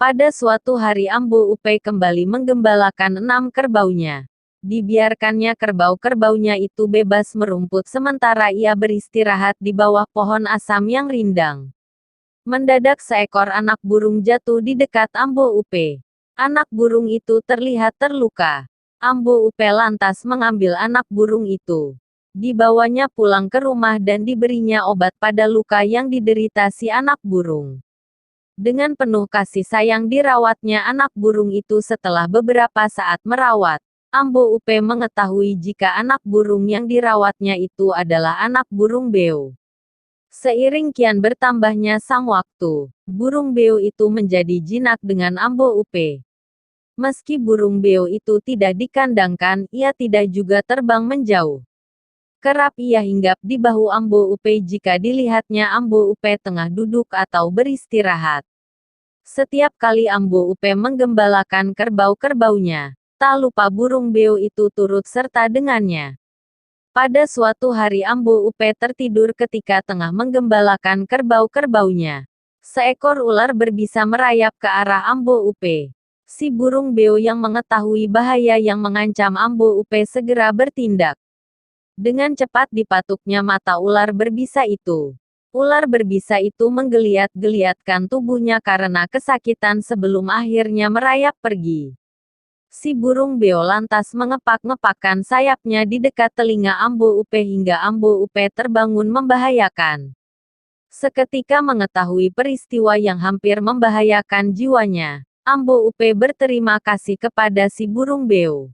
Pada suatu hari Ambo Upe kembali menggembalakan 6 kerbaunya. Dibiarkannya kerbau-kerbaunya itu bebas merumput sementara ia beristirahat di bawah pohon asam yang rindang. Mendadak seekor anak burung jatuh di dekat Ambo Upe. Anak burung itu terlihat terluka. Ambo Upe lantas mengambil anak burung itu. Dibawanya pulang ke rumah dan diberinya obat pada luka yang diderita si anak burung. Dengan penuh kasih sayang dirawatnya anak burung itu. Setelah beberapa saat merawat, Ambo Upe mengetahui jika anak burung yang dirawatnya itu adalah anak burung beo. Seiring kian bertambahnya sang waktu, burung beo itu menjadi jinak dengan Ambo Upe. Meski burung beo itu tidak dikandangkan, ia tidak juga terbang menjauh. Kerap ia hinggap di bahu Ambo Upe jika dilihatnya Ambo Upe tengah duduk atau beristirahat. Setiap kali Ambo Upe menggembalakan kerbau-kerbaunya, tak lupa burung beo itu turut serta dengannya. Pada suatu hari Ambo Upe tertidur ketika tengah menggembalakan kerbau-kerbaunya. Seekor ular berbisa merayap ke arah Ambo Upe. Si burung beo yang mengetahui bahaya yang mengancam Ambo Upe segera bertindak. Dengan cepat dipatuknya mata ular berbisa itu. Ular berbisa itu menggeliat-geliatkan tubuhnya karena kesakitan sebelum akhirnya merayap pergi. Si burung beo lantas mengepak-ngepakkan sayapnya di dekat telinga Ambo Upe hingga Ambo Upe terbangun membahayakan. Seketika mengetahui peristiwa yang hampir membahayakan jiwanya, Ambo Upe berterima kasih kepada si burung beo.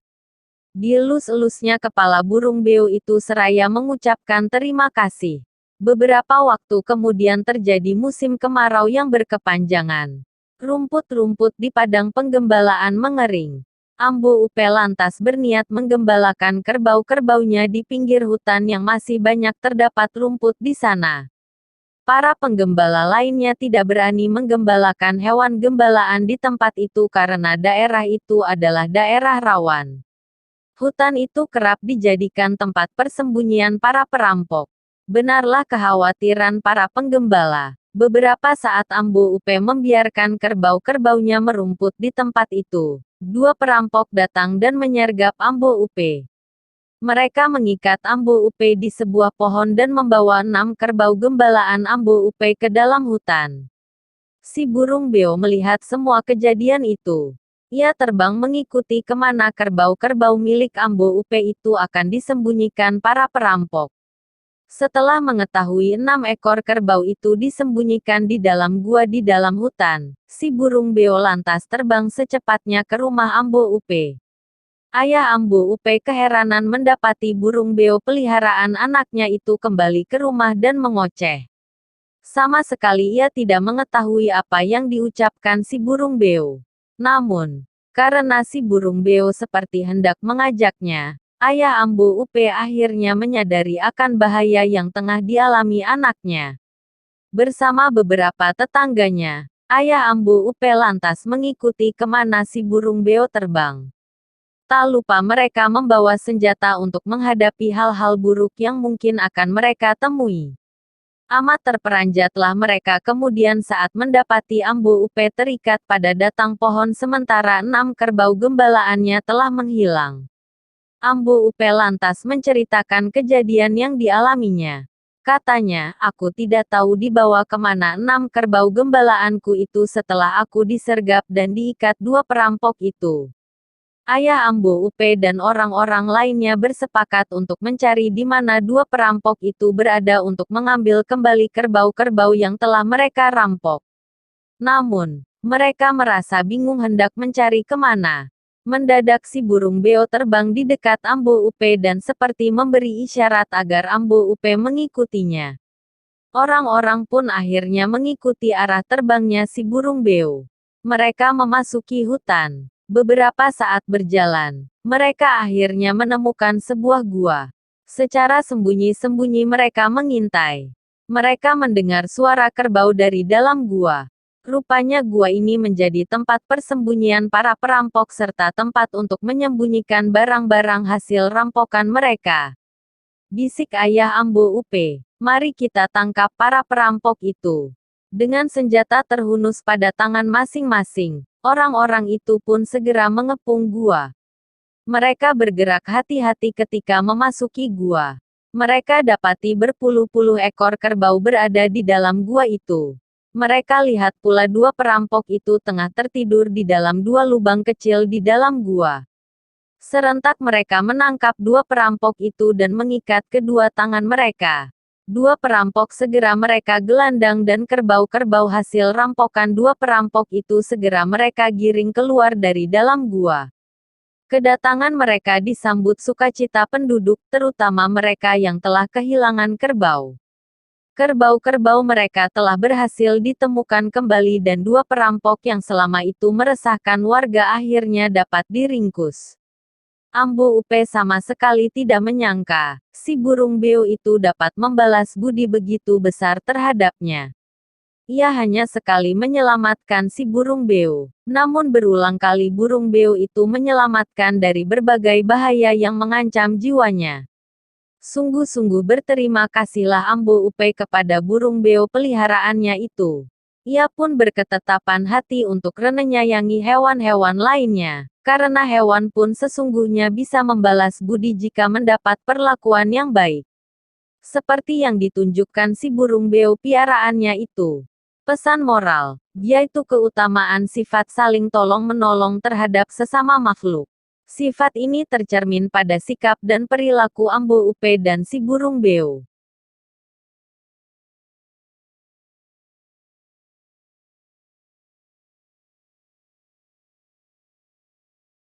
Dielus-elusnya kepala burung beo itu seraya mengucapkan terima kasih. Beberapa waktu kemudian terjadi musim kemarau yang berkepanjangan. Rumput-rumput di padang penggembalaan mengering. Ambo Upe lantas berniat menggembalakan kerbau-kerbaunya di pinggir hutan yang masih banyak terdapat rumput di sana. Para penggembala lainnya tidak berani menggembalakan hewan gembalaan di tempat itu karena daerah itu adalah daerah rawan. Hutan itu kerap dijadikan tempat persembunyian para perampok. Benarlah kekhawatiran para penggembala. Beberapa saat Ambo Upe membiarkan kerbau-kerbaunya merumput di tempat itu. 2 perampok datang dan menyergap Ambo Upe. Mereka mengikat Ambo Upe di sebuah pohon dan membawa 6 kerbau gembalaan Ambo Upe ke dalam hutan. Si burung beo melihat semua kejadian itu. Ia terbang mengikuti kemana kerbau-kerbau milik Ambo Upe itu akan disembunyikan para perampok. Setelah mengetahui 6 ekor kerbau itu disembunyikan di dalam gua di dalam hutan, si burung beo lantas terbang secepatnya ke rumah Ambo Upe. Ayah Ambo Upe keheranan mendapati burung beo peliharaan anaknya itu kembali ke rumah dan mengoceh. Sama sekali ia tidak mengetahui apa yang diucapkan si burung beo. Namun, karena si burung beo seperti hendak mengajaknya, ayah Ambo Upe akhirnya menyadari akan bahaya yang tengah dialami anaknya. Bersama beberapa tetangganya, ayah Ambo Upe lantas mengikuti kemana si burung beo terbang. Tak lupa mereka membawa senjata untuk menghadapi hal-hal buruk yang mungkin akan mereka temui. Amat terperanjatlah mereka kemudian saat mendapati Ambo Upe terikat pada batang pohon sementara 6 kerbau gembalaannya telah menghilang. Ambo Upe lantas menceritakan kejadian yang dialaminya. Katanya, aku tidak tahu dibawa kemana 6 kerbau gembalaanku itu setelah aku disergap dan diikat 2 perampok itu. Ayah Ambo Upe dan orang-orang lainnya bersepakat untuk mencari di mana 2 perampok itu berada untuk mengambil kembali kerbau-kerbau yang telah mereka rampok. Namun, mereka merasa bingung hendak mencari kemana. Mendadak si burung beo terbang di dekat Ambo Upe dan seperti memberi isyarat agar Ambo Upe mengikutinya. Orang-orang pun akhirnya mengikuti arah terbangnya si burung beo. Mereka memasuki hutan. Beberapa saat berjalan, mereka akhirnya menemukan sebuah gua. Secara sembunyi-sembunyi mereka mengintai. Mereka mendengar suara kerbau dari dalam gua. Rupanya gua ini menjadi tempat persembunyian para perampok serta tempat untuk menyembunyikan barang-barang hasil rampokan mereka. Bisik ayah Ambo Upe, mari kita tangkap para perampok itu. Dengan senjata terhunus pada tangan masing-masing, orang-orang itu pun segera mengepung gua. Mereka bergerak hati-hati ketika memasuki gua. Mereka dapati berpuluh-puluh ekor kerbau berada di dalam gua itu. Mereka lihat pula dua perampok itu tengah tertidur di dalam dua lubang kecil di dalam gua. Serentak mereka menangkap dua perampok itu dan mengikat kedua tangan mereka. Dua perampok segera mereka gelandang dan kerbau-kerbau hasil rampokan dua perampok itu segera mereka giring keluar dari dalam gua. Kedatangan mereka disambut sukacita penduduk, terutama mereka yang telah kehilangan kerbau. Kerbau-kerbau mereka telah berhasil ditemukan kembali dan dua perampok yang selama itu meresahkan warga akhirnya dapat diringkus. Ambo Upe sama sekali tidak menyangka, si burung beo itu dapat membalas budi begitu besar terhadapnya. Ia hanya sekali menyelamatkan si burung beo, namun berulang kali burung beo itu menyelamatkan dari berbagai bahaya yang mengancam jiwanya. Sungguh-sungguh berterima kasihlah Ambo Upe kepada burung beo peliharaannya itu. Ia pun berketetapan hati untuk menyayangi hewan-hewan lainnya. Karena hewan pun sesungguhnya bisa membalas budi jika mendapat perlakuan yang baik. Seperti yang ditunjukkan si burung beo piaraannya itu. Pesan moral, yaitu keutamaan sifat saling tolong-menolong terhadap sesama makhluk. Sifat ini tercermin pada sikap dan perilaku Ambo Upe dan si burung beo.